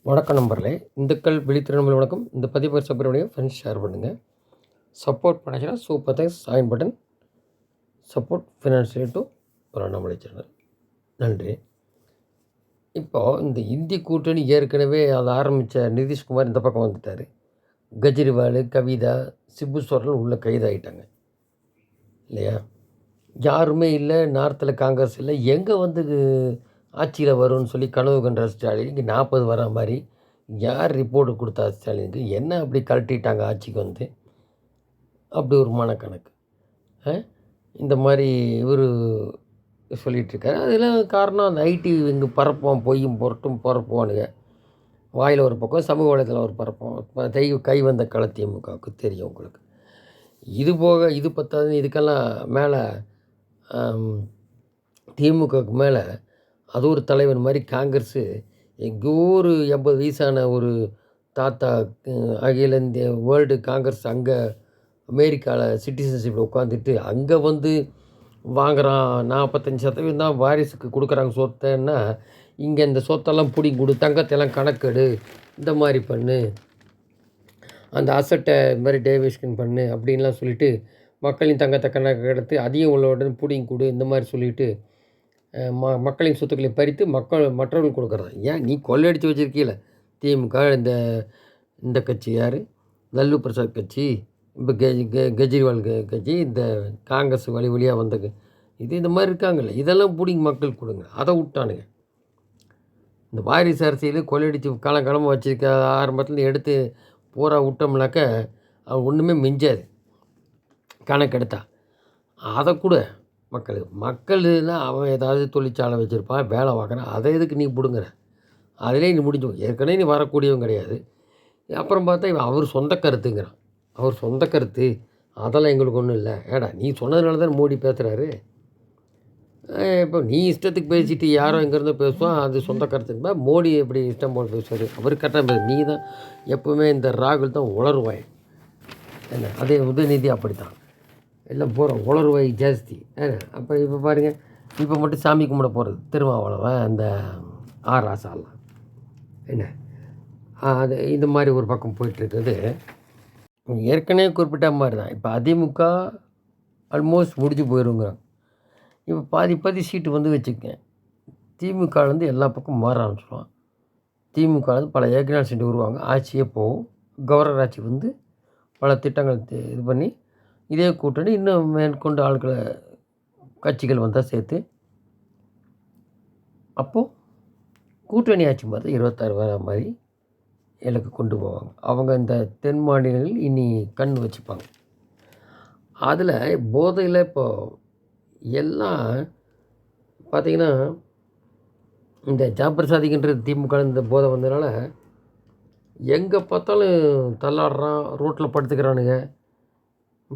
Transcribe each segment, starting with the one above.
வணக்கம் நண்பர்களே. இந்துக்கள் விழித்திருநம்பல் வணக்கம். இந்த பதிவு சப்பருடைய ஃப்ரெண்ட்ஸ் ஷேர் பண்ணுங்கள். சப்போர்ட் பண்ணிச்சுன்னா சூப்பர் தேங்க்ஸ் சாயின் பட்டன் சப்போர்ட் ஃபினான்ஷியல் டு நம்மளை சேனல். நன்றி. இப்போது இந்த இந்தி கூட்டணி ஏற்கனவே அதை ஆரம்பித்த நிதிஷ்குமார் இந்த பக்கம் வந்துட்டார். கெஜ்ரிவால், கவிதா, சிபு சோரன் உள்ளே கைதாகிட்டாங்க இல்லையா? யாருமே இல்லை. நார்த்தில் காங்கிரஸ் இல்லை. எங்கே வந்து ஆட்சியில் வரும்னு சொல்லி கனவு கண்ட ஸ்டாலின் இங்கே 40 வரா மாதிரி யார் ரிப்போர்ட்டு கொடுத்தா ஸ்டாலினுக்கு? என்ன அப்படி கழட்டிட்டாங்க ஆட்சிக்கு வந்து? அப்படி ஒரு மனக்கணக்கு. இந்த மாதிரி இவர் சொல்லிகிட்ருக்காரு. அதெல்லாம் காரணம் அந்த ஐடி இங்கே பரப்போம், பொய்யும் பொருட்டும் பரப்புவானுங்க. வாயில் ஒரு பக்கம், சமூக வலைதளம் ஒரு பரப்போம். கை வந்த கள திமுகவுக்கு தெரியும் உங்களுக்கு. இது போக இது பத்தாதுன்னு இதுக்கெல்லாம் மேலே திமுகவுக்கு மேலே அது ஒரு தலைவன் மாதிரி காங்கிரஸு எங்கோ ஒரு 80 வயசான ஒரு தாத்தா அகில இந்திய வேர்ல்டு காங்கிரஸ் அங்கே அமெரிக்காவில் சிட்டிசன்ஷிப்பில் உட்காந்துட்டு அங்கே வந்து வாங்குகிறான். 45% தான் வாரிசுக்கு கொடுக்குறாங்க சொத்தைன்னா, இங்கே இந்த சொத்தெல்லாம் பிடிங்கி கொடு, தங்கத்தையெல்லாம் கணக்கெடு, இந்த மாதிரி பண்ணு, அந்த அசட்டை இது மாதிரி டேவேஷன் பண்ணு அப்படின்லாம் சொல்லிவிட்டு மக்களின் தங்கத்தை கணக்கு எடுத்து அதையும் உள்ளோட பிடிங்கி கொடு, இந்த மாதிரி சொல்லிவிட்டு மக்களின் சொத்துக்களை பறித்து மற்றவர்கள் கொடுக்குறாங்க. ஏன் நீ கொள்ளையடித்து வச்சுருக்கீல திமுக, இந்த கட்சி யார், லல்லு பிரசாத் கட்சி, இப்போ கெஜ்ரிவால் கட்சி, இந்த காங்கிரஸ் வழியாக வந்த இந்த மாதிரி இருக்காங்கல்ல, இதெல்லாம் பிடிங்கி மக்கள் கொடுங்க. அதை விட்டானுங்க. இந்த வாரிசு அரசியல் கொள்ளையடித்து காலங்காலமாக வச்சுருக்க ஆரம்பத்தில் எடுத்து பூரா விட்டோம்னாக்க அவன் ஒன்றுமே மிஞ்சாது கணக்கெடுத்தா. அதை கூட மக்கள்னா அவன் ஏதாவது தொழிற்சாலை வச்சுருப்பான், வேலை பார்க்குறான், அதை எதுக்கு நீ பிடுங்குற? அதிலே நீ முடிஞ்சு ஏற்கனவே நீ வரக்கூடியவன் கிடையாது. அப்புறம் பார்த்தா இவன் அவர் சொந்த கருத்துங்கிறான். அவர் சொந்த கருத்து அதெல்லாம் எங்களுக்கு ஒன்றும் இல்லை. ஏடா நீ சொன்னதுனால தான் மோடி பேசுகிறாரு. இப்போ நீ இஷ்டத்துக்கு பேசிட்டு யாரோ எங்கேருந்தோ பேசுவான், அது சொந்த கருத்துப்பா. மோடி எப்படி இஷ்டம் போல் பேசுவார்? அவர் கரெக்டாக நீ தான் எப்போவுமே இந்த ராகுல் தான் உளருவாய் என்ன? அதே உதயநிதி அப்படி தான் எல்லாம் போகிறோம், உளறுவாய் ஜாஸ்தி. அப்போ இப்போ பாருங்கள், இப்போ மட்டும் சாமி கும்பிட போகிறது திருமாவளவன், அந்த ராசாலாம் என்ன அது இந்த மாதிரி ஒரு பக்கம் போயிட்டுருக்குது. ஏற்கனவே குறிப்பிட்ட மாதிரி தான் இப்போ அதிமுக ஆல்மோஸ்ட் முடிஞ்சு போயிருங்கிறாங்க. இப்போ பாதி சீட்டு வந்து வச்சுக்கங்க. திமுக வந்து எல்லா பக்கம் மாற ஆரம்பிச்சிடுவான். திமுக வந்து பல ஏகநாள் சீட்டு வருவாங்க, ஆட்சியே போகும். கவர்னர் ஆட்சி வந்து பல திட்டங்கள் இது பண்ணி இதே கூட்டணி இன்னும் மேற்கொண்டு ஆட்களை கட்சிகள் வந்தால் சேர்த்து அப்போது கூட்டணி ஆட்சி மாதிரி 26 வர மாதிரி இலக்கு கொண்டு போவாங்க. அவங்க இந்த தென் மாநிலங்களில் இனி கண் வச்சுப்பாங்க. அதில் போதையில் இப்போது எல்லாம் பார்த்திங்கன்னா இந்த ஜாபிரசாதிக்கின்ற திமுக இந்த போதை வந்ததுனால எங்கே பார்த்தாலும் தள்ளாடுறான், ரோட்டில் படுத்துக்கிறானுங்க.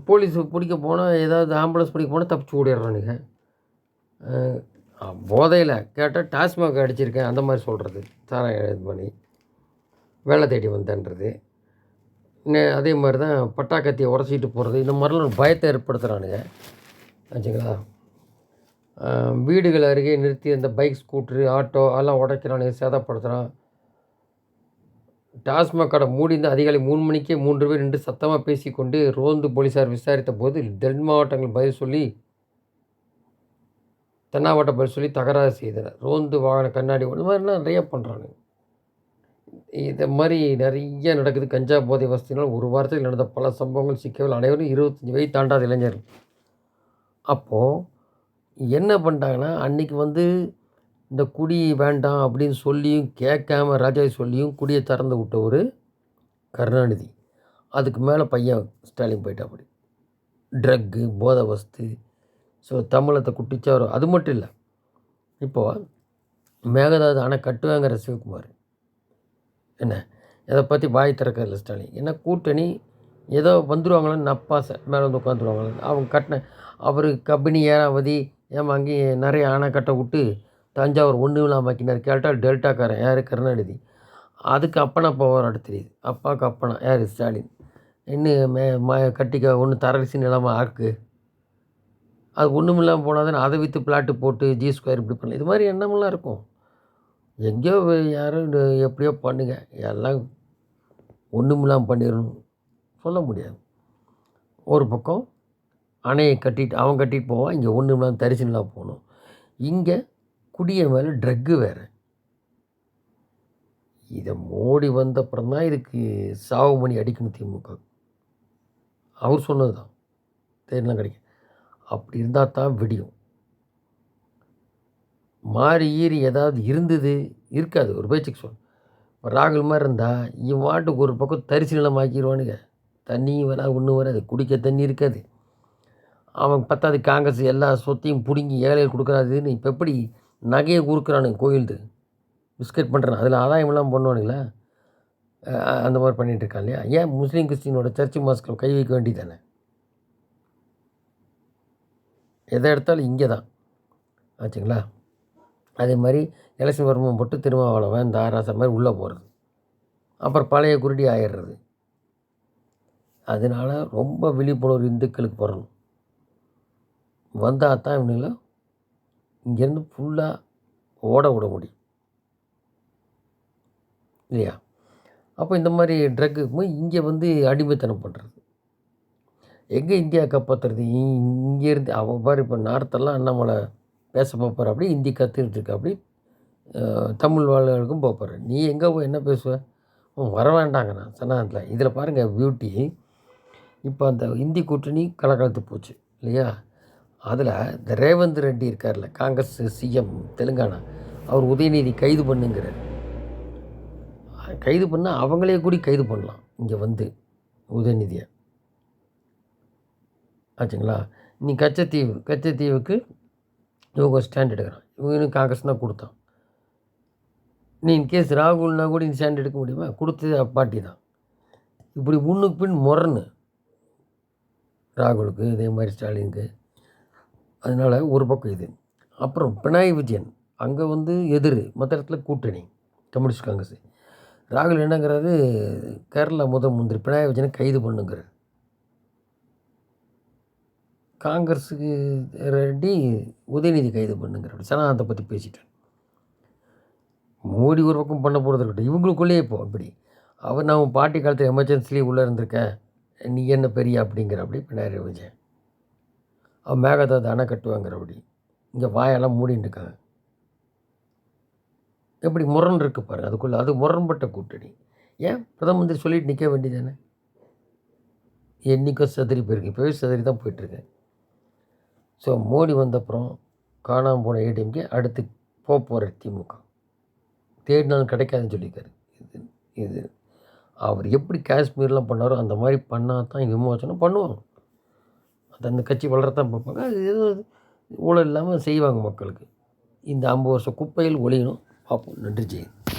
போலீஸ் பிடிக்க போனால், ஏதாவது ஆம்புலன்ஸ் பிடிக்க போனால் தப்பிச்சு ஓடிடுறானுங்க. போதையில் கேட்டால் டாஸ்மாக் அடிச்சிருக்கேன் அந்த மாதிரி சொல்கிறது, சாராயம் இது பண்ணி வேலை தேடி வந்தேன்றது. அதே மாதிரி தான் பட்டாக்கத்தியை உடச்சிட்டு போகிறது, இந்த மாதிரிலாம் பயத்தை ஏற்படுத்துகிறானுங்க ஆச்சுங்களா. வீடுகள் அருகே நிறுத்தி அந்த பைக், ஸ்கூட்ரு, ஆட்டோ அதெல்லாம் உடைக்கிறானுங்க, சேதப்படுத்துகிறான். டாஸ்மாக் கடை மூடிந்து அதிகாலை 3 மணிக்கே 3 பேர் நின்று சத்தமாக பேசிக்கொண்டு ரோந்து போலீஸார் விசாரித்த போது தென் மாவட்டங்கள் பதில் சொல்லி தென்னாவட்ட பதில் சொல்லி தகராறு செய்தனர். ரோந்து வாகன கண்ணாடி இந்த மாதிரிலாம் நிறைய பண்ணுறாங்க. இதை மாதிரி நிறைய நடக்குது. கஞ்சா போதை வசதினால் ஒரு வாரத்தில் நடந்த பல சம்பவங்கள் சிக்கவில் அனைவரும் 25 வயது தாண்டாத இளைஞர்கள். அப்போது என்ன பண்ணிட்டாங்கன்னா, அன்றைக்கி வந்து இந்த குடி வேண்டாம் அப்படின்னு சொல்லியும் கேட்காம ராஜாவை சொல்லியும் குடியை திறந்து விட்ட ஒரு கருணாநிதி, அதுக்கு மேலே பையன் ஸ்டாலின் போயிட்டாப்படி. ட்ரக்கு, போதை வஸ்து, ஸோ தமிழத்தை குட்டிச்சாரு. அது மட்டும் இல்லை, இப்போது மேகதாது அணை கட்டுவாங்கிற சிவகுமார் என்ன இதை பற்றி வாய் திறக்கல ஸ்டாலின். ஏன்னா கூட்டணி ஏதோ வந்துடுவாங்களான்னு நப்பாசை, மேலே வந்து உட்காந்துருவாங்களான்னு. அவங்க கட்டின அவர் கபினி, ஏராவதி ஏமாங்கி நிறைய அணை கட்ட விட்டு தஞ்சாவூர் ஒன்றும் இல்லாமல் ஆக்கினார். கேட்டால் டெல்டாக்காரன் யார்? கருணாநிதி. அதுக்கு அப்பனா போவார் தெரியுது. அப்பாவுக்கு அப்பனா யார்? ஸ்டாலின். இன்னும் கட்டிக்க ஒன்று தரரிசி நிலமாக ஆக்கு, அது ஒன்றும் இல்லாமல் போனால் தானே அதை விற்று பிளாட்டு போட்டு G2 இப்படி பண்ணல. இது மாதிரி எண்ணமெல்லாம் இருக்கும். எங்கேயோ யாரும் எப்படியோ பண்ணுங்க, எல்லாம் ஒன்றுமில்லாமல் பண்ணிடணும் சொல்ல முடியாது. ஒரு பக்கம் அணையை கட்டிட்டு அவன் கட்டிட்டு போவான், இங்கே ஒன்றுமில்லாமல் தரிசனம்லாம் போகணும். இங்கே குடிய மேலே ட்ரக்கு வேறு. இதை மோடி வந்தப்புறம் தான் இதுக்கு சாவு மணி அடிக்கணும் திமுக. அவர் சொன்னது தான் தேர்தலாம் கிடைக்கும். அப்படி இருந்தால் தான் விடியும். மாறி ஈறி ஏதாவது இருக்காது. ஒரு பேச்சுக்கு சொல். இப்போ ராகுல் மாதிரி இருந்தால் இவன் வாட்டுக்கு ஒரு பக்கம் தரிசு நிலமாக்கிடுவானுங்க. தண்ணியும் வராது, ஒன்றும் வராது, குடிக்க தண்ணி இருக்காது. அவன் பத்தாவது காங்கிரஸ் எல்லா சொத்தையும் பிடுங்கி ஏழைகள் கொடுக்குறாதுன்னு இப்போ எப்படி நகையை கொடுக்குறானுங்க கோயிலுக்கு பிஸ்கட் பண்ணுறான், அதில் ஆதாயமெல்லாம் பண்ணுவானுங்களா? அந்த மாதிரி பண்ணிகிட்டு இருக்கான் இல்லையா? ஏன் முஸ்லீம் கிறிஸ்டினோட சர்ச்சு மாஸ்கில் கை வைக்க வேண்டியதானே? எதை எடுத்தாலும் இங்கே தான் ஆச்சுங்களா? அதே மாதிரி எலெக்ஷன் வரும்போது போட்டு திருமாவளவன் இந்த ஆராசா மாதிரி உள்ளே போகிறது, அப்புறம் பழைய குருடி ஆயிடுறது. அதனால் ரொம்ப விழிப்புணர்வு இந்துக்களுக்கு வரணும். வந்தால் தான் இவனுங்கள இங்கேருந்து ஃபுல்லாக ஓட விட முடியும் இல்லையா? அப்போ இந்த மாதிரி ட்ரக்கு போய் இங்கே அடிமைத்தனம் பண்ணுறது. எங்கே இந்தியா காப்பாற்றுறது? இங்கேருந்து அவன் பாரு இப்போ நார்த்தெல்லாம் அண்ணாமலை பேச போப்பார், அப்படி ஹிந்தி கற்றுக்கிட்டு இருக்க, அப்படி தமிழ் வாழ்களுக்கும் போப்பார். நீ எங்கே போய் என்ன பேசுவ? வர வேண்டாங்கண்ணா சனாதனத்தில். இதில் பாருங்கள் பியூட்டி. இப்போ அந்த இந்தி கூட்டணி கலக்கலத்து போச்சு இல்லையா? அதில் இந்த ரேவந்த் ரெட்டி இருக்கார்ல, காங்கிரஸ் சிஎம் தெலுங்கானா, அவர் உதயநிதி கைது பண்ணுங்கிறார். கைது பண்ணால் அவங்களே கூடி கைது பண்ணலாம் இங்கே உதயநிதியை ஆச்சுங்களா? நீ கச்சத்தீவுக்கு இவங்க ஸ்டாண்ட் எடுக்கிறான், இவங்க காங்கிரஸ் தான் கொடுத்தான். நீ இன்கேஸ் ராகுல்னா கூட நீ ஸ்டாண்ட் எடுக்க முடியுமா? கொடுத்தது அப்பாட்டி தான். இப்படி முன்னுக்கு பின் முரணு ராகுலுக்கு, இதே மாதிரி ஸ்டாலினுக்கு. அதனால் ஒரு பக்கம் இது. அப்புறம் பினராயி விஜயன் அங்கே எதிர், மற்ற இடத்துல கூட்டணி கம்யூனிஸ்ட் காங்கிரஸ். ராகுல் என்னங்கிறாரு, கேரளா மந்திரி பினராயி விஜயனை கைது பண்ணுங்கிறார். காங்கிரஸுக்கு ரெட்டி உதயநிதி கைது பண்ணுங்கிறார். சனாதனத்தை பற்றி பேசிட்டேன். மோடி ஒரு பக்கம் பண்ண போகிறது இருக்கட்டும், இவங்களுக்குள்ளேயே இப்போ இப்படி அவர் நான் பாட்டி காலத்தில் எமர்ஜென்சிலேயே உள்ளே இருந்திருக்கேன், நீ என்ன பெரிய அப்படிங்கிற அப்படி பினராயி விஜயன். அவன் மேகதாது அணை கட்டுவாங்கிற அப்படி இங்கே வாயெல்லாம் மூடின்னு இருக்காங்க. எப்படி முரண் இருக்குது பாரு அதுக்குள்ளே. அது முரண்பட்ட கூட்டணி. ஏன் பிரதம மந்திரி சொல்லிட்டு நிற்க வேண்டியதானே? என்றைக்கும் சதுரி போயிருக்கு, இப்போவே சதுரி தான் போயிட்டுருக்கேன். ஸோ மோடி வந்தப்புறம் காணாமல் போன ஏடிஎம்கே அடுத்து போகிற திமுக தேடினாலும் கிடைக்காதுன்னு சொல்லியிருக்காரு. இது அவர் எப்படி காஷ்மீர்லாம் பண்ணாரோ அந்த மாதிரி பண்ணால் தான் விமோசனம் பண்ணுவாங்க. அது அந்த கட்சி வளரத்தான் பார்ப்பாங்க. அது எதுவும் ஊழல் இல்லாமல் செய்வாங்க மக்களுக்கு. இந்த 50 வருஷம் குப்பையில் ஒழியணும். பார்ப்போம். நன்றி. ஜெயந்த்.